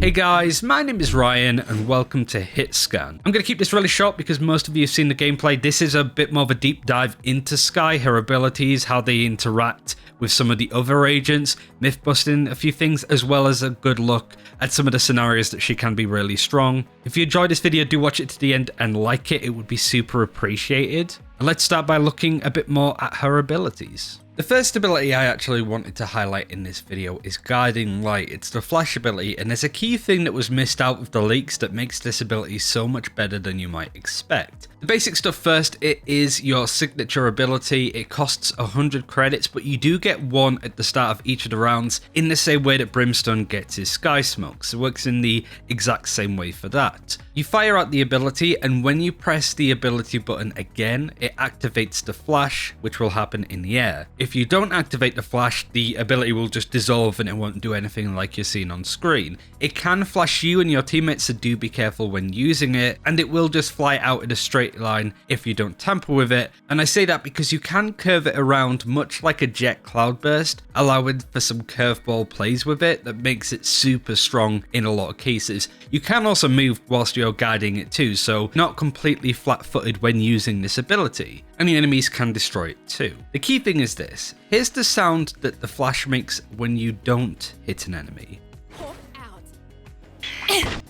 Hey guys, my name is Ryan and welcome to HitScan. I'm going to keep this really short because most of you have seen the gameplay. This is a bit more of a deep dive into Skye, her abilities, how they interact with some of the other agents, myth busting a few things, as well as a good look at some of the scenarios that she can be really strong. If you enjoyed this video, do watch it to the end and like it, it would be super appreciated. And let's start by looking a bit more at her abilities. The first ability I actually wanted to highlight in this video is Guiding Light. It's the flash ability, and there's a key thing that was missed out with the leaks that makes this ability so much better than you might expect. The basic stuff first, it is your signature ability. It costs 100 credits, but you do get one at the start of each of the rounds in the same way that Brimstone gets his Sky Smokes. It works in the exact same way for that. You fire out the ability, and when you press the ability button again, it activates the flash, which will happen in the air. If you don't activate the flash, the ability will just dissolve and it won't do anything like you're seeing on screen. It can flash you and your teammates, so do be careful when using it, and it will just fly out in a straight line if you don't tamper with it. And I say that because you can curve it around much like a jet cloudburst, allowing for some curveball plays with it that makes it super strong in a lot of cases. You can also move whilst you're guiding it too, so not completely flat-footed when using this ability. And the enemies can destroy it too. The key thing is this. Here's the sound that the flash makes when you don't hit an enemy.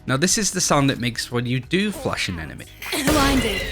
Now this is the sound it makes when you do flash an enemy. Blinded.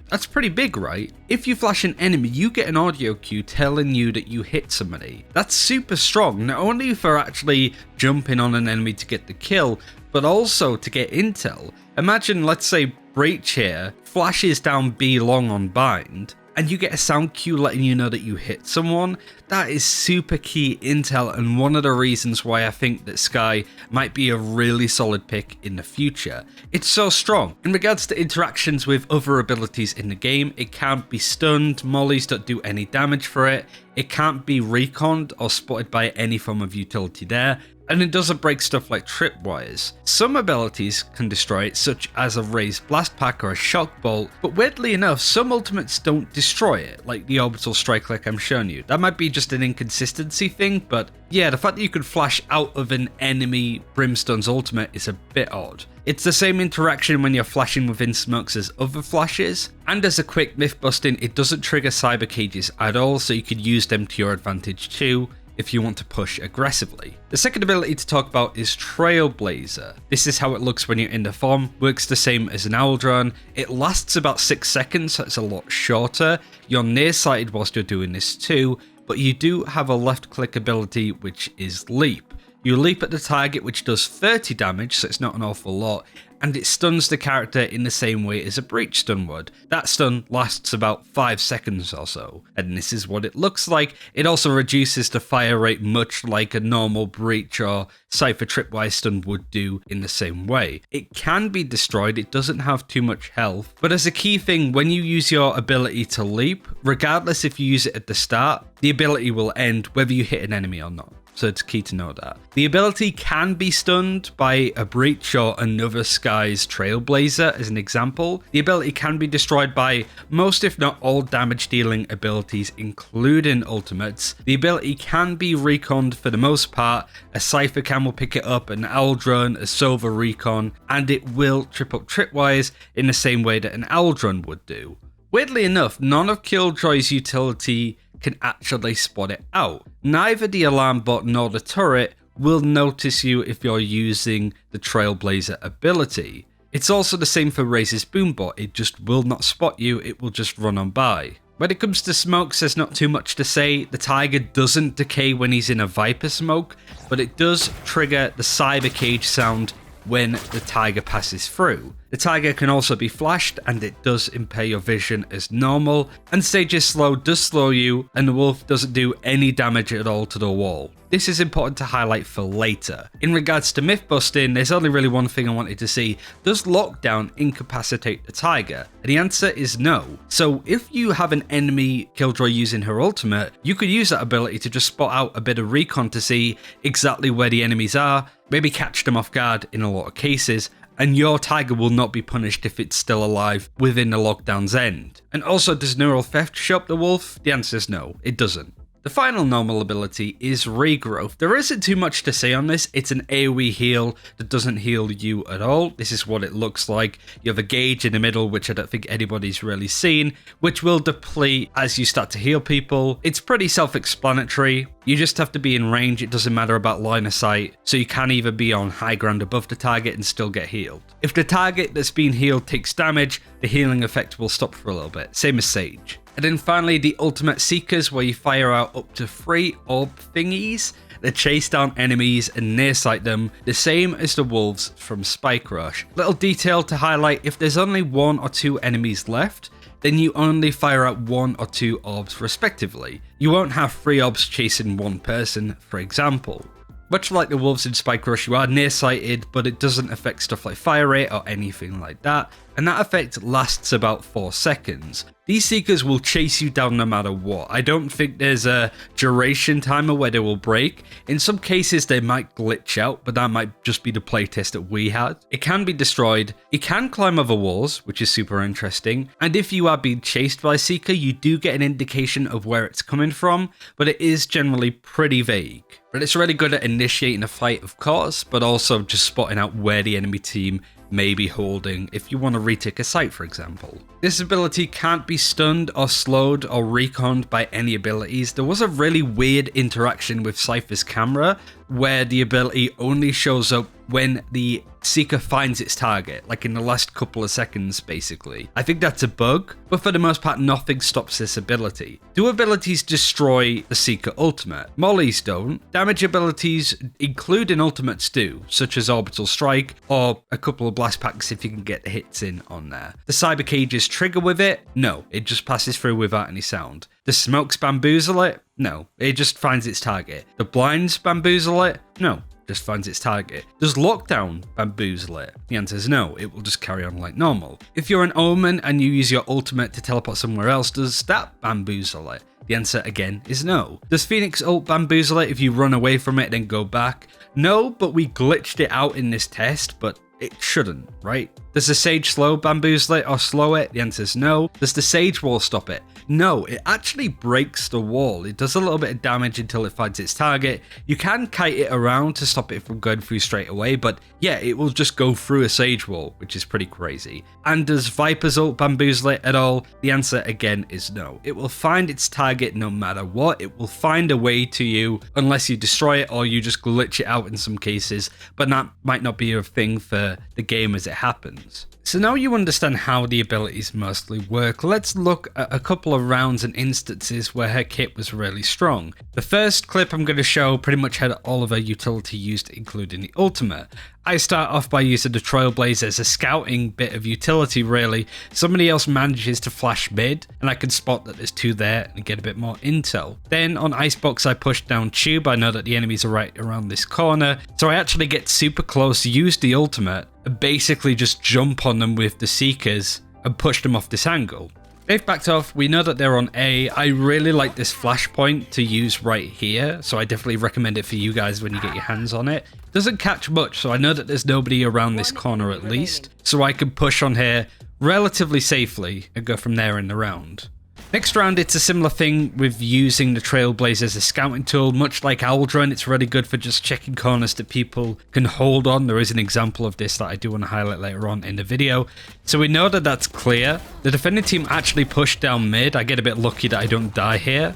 That's pretty big, right? If you flash an enemy, you get an audio cue telling you that you hit somebody. That's super strong, not only for actually jumping on an enemy to get the kill, but also to get intel. Imagine, let's say, Breach here flashes down B long on bind, and you get a sound cue letting you know that you hit someone. That is super key intel, and one of the reasons why I think that Skye might be a really solid pick in the future. It's so strong. In regards to interactions with other abilities in the game, it can't be stunned, mollies don't do any damage for it, it can't be reconned or spotted by any form of utility there, and it doesn't break stuff like tripwires. Some abilities can destroy it, such as a raised blast pack or a shock bolt, but weirdly enough, some ultimates don't destroy it, like the orbital strike like I'm showing you. That might be just an inconsistency thing, but yeah, the fact that you could flash out of an enemy Brimstone's ultimate is a bit odd. It's the same interaction when you're flashing within smokes as other flashes, and as a quick myth busting, it doesn't trigger cyber cages at all, so you could use them to your advantage too if you want to push aggressively. The second ability to talk about is Trailblazer. This is how it looks when you're in the form, works the same as an owl drone. It lasts about 6 seconds, so it's a lot shorter. You're nearsighted whilst you're doing this too, but you do have a left click ability which is Leap. You leap at the target, which does 30 damage, so it's not an awful lot, and it stuns the character in the same way as a breach stun would. That stun lasts about 5 seconds or so, and this is what it looks like. It also reduces the fire rate much like a normal breach or Cypher tripwire stun would do in the same way. It can be destroyed, it doesn't have too much health, but as a key thing, when you use your ability to leap, regardless if you use it at the start, the ability will end whether you hit an enemy or not. So it's key to know that. The ability can be stunned by a breach or another Skye's Trailblazer as an example. The ability can be destroyed by most if not all damage dealing abilities including ultimates. The ability can be reconned for the most part. A Cypher Cam will pick it up, an Owl Drone, a Sova recon, and it will trip up tripwires in the same way that an Owl Drone would do. Weirdly enough, none of Killjoy's utility can actually spot it out. Neither the alarm bot nor the turret will notice you if you're using the Trailblazer ability. It's also the same for Raze's Boombot, it just will not spot you, it will just run on by. When it comes to smokes, there's not too much to say. The Tiger doesn't decay when he's in a Viper smoke, but it does trigger the cyber cage sound when the Tiger passes through. The Tiger can also be flashed, and it does impair your vision as normal, and Stage's Slow does slow you, and the Wolf doesn't do any damage at all to the wall. This is important to highlight for later. In regards to myth busting, there's only really one thing I wanted to see. Does Lockdown incapacitate the Tiger? And the answer is no. So if you have an enemy Killjoy using her ultimate, you could use that ability to just spot out a bit of recon to see exactly where the enemies are, maybe catch them off guard in a lot of cases, and your Tiger will not be punished if it's still alive within the lockdown's end. And also, does Neural Theft show up the Wolf? The answer is no, it doesn't. The final normal ability is Regrowth. There isn't too much to say on this. It's an AoE heal that doesn't heal you at all. This is what it looks like. You have a gauge in the middle, which I don't think anybody's really seen, which will deplete as you start to heal people. It's pretty self-explanatory. You just have to be in range. It doesn't matter about line of sight, so you can either be on high ground above the target and still get healed. If the target that's being healed takes damage, the healing effect will stop for a little bit, same as Sage. And then finally, the ultimate Seekers, where you fire out up to 3 orb thingies that chase down enemies and near sight them, the same as the wolves from Spike Rush. Little detail to highlight: if there's only 1 or 2 enemies left, then you only fire out 1 or 2 orbs respectively. You won't have 3 orbs chasing 1 person, for example. Much like the wolves in Spike Rush, you are nearsighted, but it doesn't affect stuff like fire rate or anything like that, and that effect lasts about 4 seconds. These Seekers will chase you down no matter what. I don't think there's a duration timer where they will break. In some cases they might glitch out, but that might just be the playtest that we had. It can be destroyed, it can climb over walls, which is super interesting, and if you are being chased by a Seeker, you do get an indication of where it's coming from, but it is generally pretty vague. But it's really good at initiating a fight, of course, but also just spotting out where the enemy team may be holding if you want to retake a site, for example. This ability can't be stunned or slowed or reconned by any abilities. There was a really weird interaction with Cypher's camera where the ability only shows up when the Seeker finds its target, like in the last couple of seconds basically. I think that's a bug, but for the most part nothing stops this ability. Do abilities destroy the Seeker ultimate? Mollies don't. Damage abilities, including ultimates, do, such as Orbital Strike or a couple of blast packs if you can get hits in on there. The Cyber Cages trigger with it? No, it just passes through without any sound. The Smokes bamboozle it? No, it just finds its target. The Blinds bamboozle it? No, just finds its target. Does Lockdown bamboozle it? The answer is no, it will just carry on like normal. If you're an Omen and you use your ultimate to teleport somewhere else, does that bamboozle it? The answer again is no. Does Phoenix ult bamboozle it if you run away from it and then go back? No, but we glitched it out in this test, but it shouldn't, right? Does the Sage slow bamboozle it or slow it? The answer is no. Does the Sage wall stop it? No, it actually breaks the wall. It does a little bit of damage until it finds its target. You can kite it around to stop it from going through straight away, but yeah, it will just go through a Sage wall, which is pretty crazy. And does Viper's ult bamboozle it at all? The answer again is no. It will find its target no matter what. It will find a way to you unless you destroy it or you just glitch it out in some cases, but that might not be a thing for the game as it happens. So now you understand how the abilities mostly work, let's look at a couple of rounds and instances where her kit was really strong. The first clip I'm going to show pretty much had all of her utility used, including the ultimate. I start off by using the Trailblazer as a scouting bit of utility really. Somebody else manages to flash mid and I can spot that there's 2 there and get a bit more intel. Then on Icebox I push down Tube, I know that the enemies are right around this corner, so I actually get super close, use the ultimate, and basically just jump on them with the Seekers and push them off this angle. They've backed off, we know that they're on A. I really like this flashpoint to use right here, so I definitely recommend it for you guys when you get your hands on it. Doesn't catch much, so I know that there's nobody around this corner at least, so I can push on here relatively safely and go from there in the round. Next round, it's a similar thing with using the Trailblazer as a scouting tool. Much like Aldrin, it's really good for just checking corners that people can hold on. There is an example of this that I do want to highlight later on in the video. So we know that that's clear. The defending team actually pushed down mid. I get a bit lucky that I don't die here.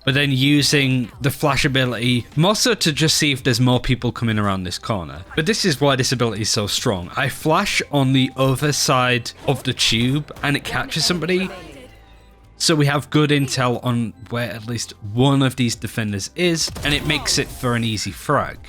But then using the flash ability, more so to just see if there's more people coming around this corner. But this is why this ability is so strong. I flash on the other side of the tube and it catches somebody. So we have good intel on where at least one of these defenders is, and it makes it for an easy frag.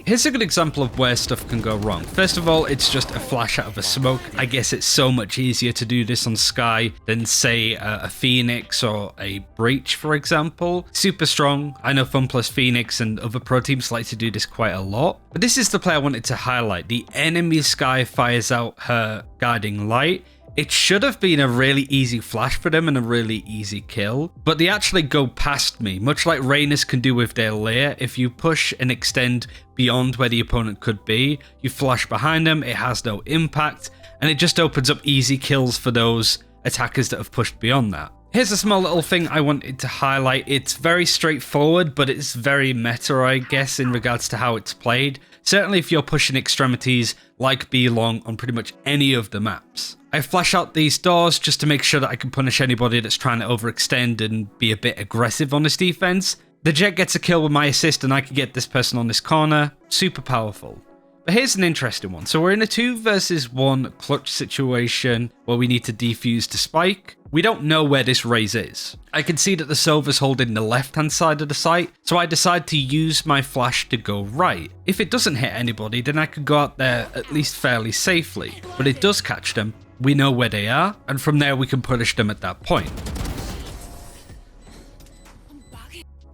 Here's a good example of where stuff can go wrong. First of all, it's just a flash out of a smoke. I guess it's so much easier to do this on Skye than say a Phoenix or a Breach, for example. Super strong. I know FunPlus Phoenix and other pro teams like to do this quite a lot. But this is the play I wanted to highlight. The enemy Skye fires out her guiding light. It should have been a really easy flash for them and a really easy kill, but they actually go past me, much like Reyna's can do with their lair. If you push and extend beyond where the opponent could be, you flash behind them, it has no impact, and it just opens up easy kills for those attackers that have pushed beyond that. Here's a small little thing I wanted to highlight. It's very straightforward, but it's very meta, I guess, in regards to how it's played. Certainly if you're pushing extremities like B long on pretty much any of the maps. I flash out these doors just to make sure that I can punish anybody that's trying to overextend and be a bit aggressive on this defense. The Jet gets a kill with my assist and I can get this person on this corner. Super powerful. But here's an interesting one. So we're in a 2 versus 1 clutch situation where we need to defuse the spike. We don't know where this raise is. I can see that the Silver's holding the left-hand side of the site, so I decide to use my flash to go right. If it doesn't hit anybody, then I could go out there at least fairly safely. But it does catch them, we know where they are, and from there we can punish them at that point.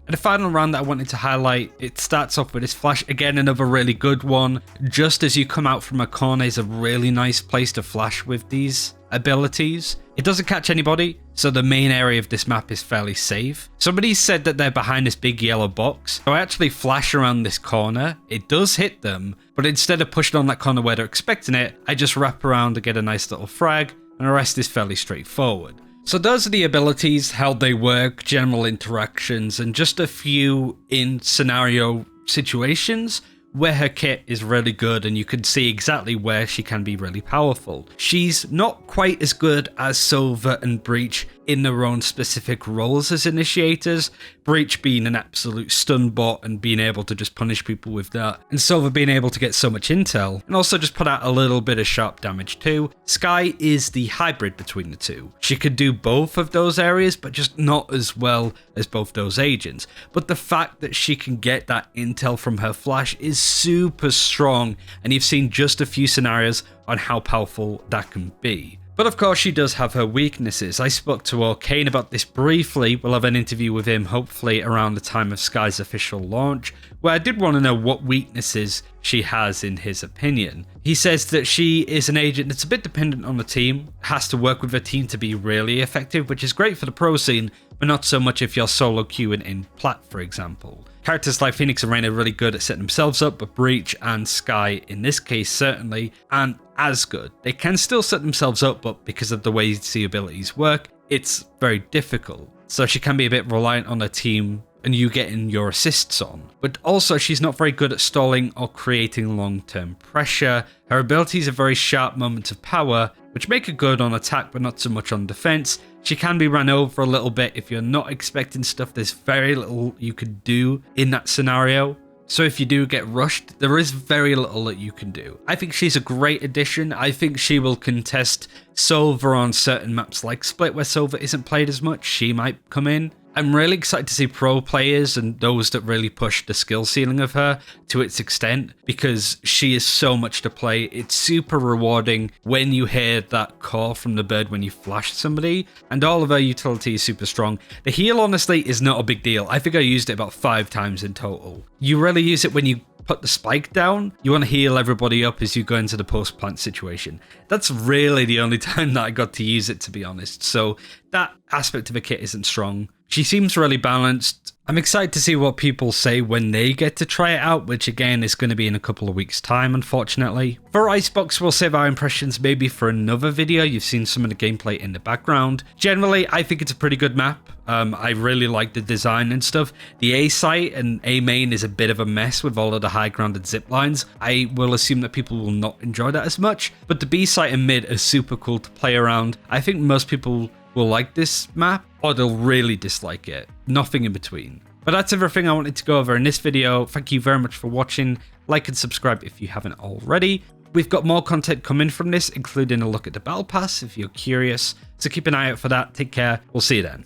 And the final round that I wanted to highlight, it starts off with this flash. Again, another really good one. Just as you come out from a corner is a really nice place to flash with these abilities. It doesn't catch anybody, so the main area of this map is fairly safe. Somebody said that they're behind this big yellow box, so I actually flash around this corner. It does hit them, but instead of pushing on that corner where they're expecting it, I just wrap around to get a nice little frag, and the rest is fairly straightforward. So those are the abilities, how they work, general interactions, and just a few in scenario situations where her kit is really good and you can see exactly where she can be really powerful. She's not quite as good as Silver and Breach in their own specific roles as initiators, Breach being an absolute stun bot and being able to just punish people with that, and Silver being able to get so much intel and also just put out a little bit of sharp damage too. Skye is the hybrid between the two. She could do both of those areas, but just not as well as both those agents. But the fact that she can get that intel from her flash is super strong, and you've seen just a few scenarios on how powerful that can be. But of course she does have her weaknesses. I spoke to Arcane about this briefly. We'll have an interview with him hopefully around the time of Skye's official launch, where I did want to know what weaknesses she has in his opinion. He says that she is an agent that's a bit dependent on the team, has to work with a team to be really effective, which is great for the pro scene, but not so much if you're solo queuing in Plat, for example. Characters like Phoenix and Rain are really good at setting themselves up, but Breach and Skye, in this case certainly, aren't as good. They can still set themselves up, but because of the way the abilities work, it's very difficult. So she can be a bit reliant on her team and you getting your assists on. But also she's not very good at stalling or creating long-term pressure. Her abilities are very sharp moments of power, which make her good on attack but not so much on defense. She can be run over a little bit if you're not expecting stuff. There's very little you can do in that scenario. So if you do get rushed, there is very little that you can do. I think she's a great addition. I think she will contest Silver on certain maps like Split where Silver isn't played as much. She might come in. I'm really excited to see pro players and those that really push the skill ceiling of her to its extent, because she is so much to play. It's super rewarding when you hear that call from the bird when you flash somebody, and all of her utility is super strong. The heal honestly is not a big deal. I think I used it about 5 times in total. You really use it when you put the spike down. You want to heal everybody up as you go into the post-plant situation. That's really the only time that I got to use it, to be honest. So that aspect of a kit isn't strong. She seems really balanced. I'm excited to see what people say when they get to try it out, which again is going to be in a couple of weeks' time, unfortunately. For Icebox, we'll save our impressions maybe for another video. You've seen some of the gameplay in the background. Generally, I think it's a pretty good map. I really like the design and stuff. The A site and A main is a bit of a mess with all of the high grounded zip lines. I will assume that people will not enjoy that as much, but the B site and mid is super cool to play around. I think most people will like this map or they'll really dislike it. Nothing in between. But that's everything I wanted to go over in this video. Thank you very much for watching. Like and subscribe if you haven't already. We've got more content coming from this, including a look at the Battle Pass if you're curious. So keep an eye out for that. Take care. We'll see you then.